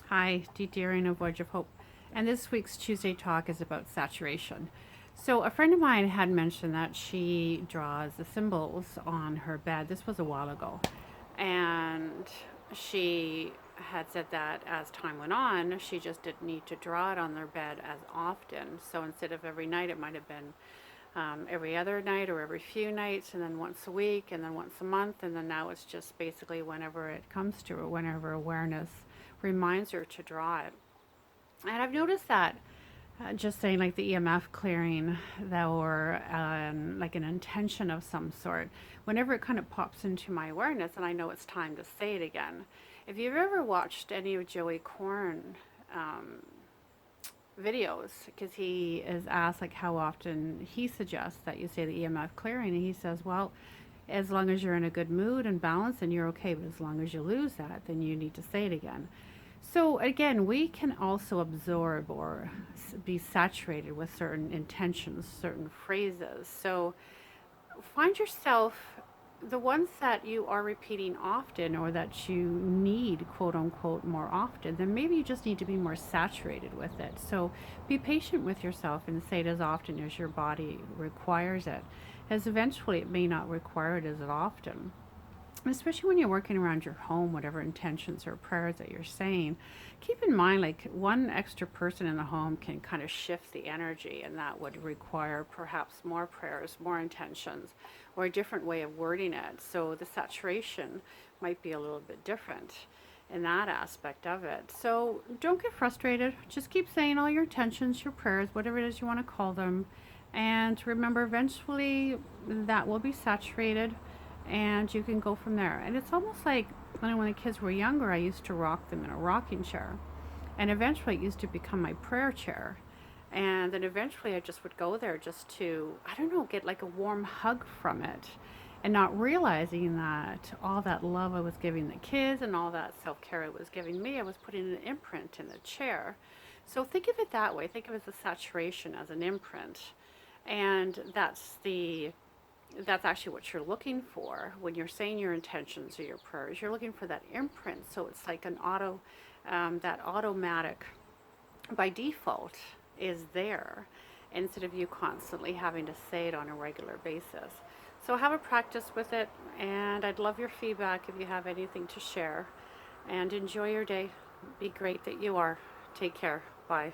Hi, Dee Deering of Voyage of Hope. And this week's Tuesday talk is about saturation. So, a friend of mine had mentioned that she draws the symbols on her bed. This was a while ago. And she had said that as time went on, she just didn't need to draw it on their bed as often. So, instead of every night, it might have been every other night or every few nights, and then once a week, and then once a month, and then now it's just basically whenever it comes to her, whenever awareness reminds her to draw it. And I've noticed that just saying like the EMF clearing that or like an intention of some sort, whenever it kind of pops into my awareness and I know it's time to say it again. If you've ever watched any of Joey Corn um, videos, because he is asked like how often he suggests that you say the EMF clearing, and he says, well, as long as you're in a good mood and balance and you're okay, but as long as you lose that, then you need to say it again. So again, we can also absorb or be saturated with certain intentions, certain phrases. So find yourself the ones that you are repeating often or that you need, quote unquote, more often, then maybe you just need to be more saturated with it. So be patient with yourself and say it as often as your body requires it, as eventually it may not require it as often, especially when you're working around your home, whatever intentions or prayers that you're saying. Keep in mind, like one extra person in the home can kind of shift the energy, and that would require perhaps more prayers, more intentions, or a different way of wording it. So the saturation might be a little bit different in that aspect of it. So don't get frustrated. Just keep saying all your intentions, your prayers, whatever it is you want to call them. And remember, eventually that will be saturated and you can go from there. And it's almost like when the kids were younger, I used to rock them in a rocking chair. And eventually it used to become my prayer chair. And then eventually I just would go there just to, I don't know, get like a warm hug from it. And not realizing that all that love I was giving the kids and all that self care I was giving me, I was putting an imprint in the chair. So think of it that way. Think of it as a saturation, as an imprint. And that's actually what you're looking for when you're saying your intentions or your prayers. You're looking for that imprint. So it's like an that automatic by default is there instead of you constantly having to say it on a regular basis. So have a practice with it, and I'd love your feedback if you have anything to share. And enjoy your day. Be great that you are. Take care. Bye.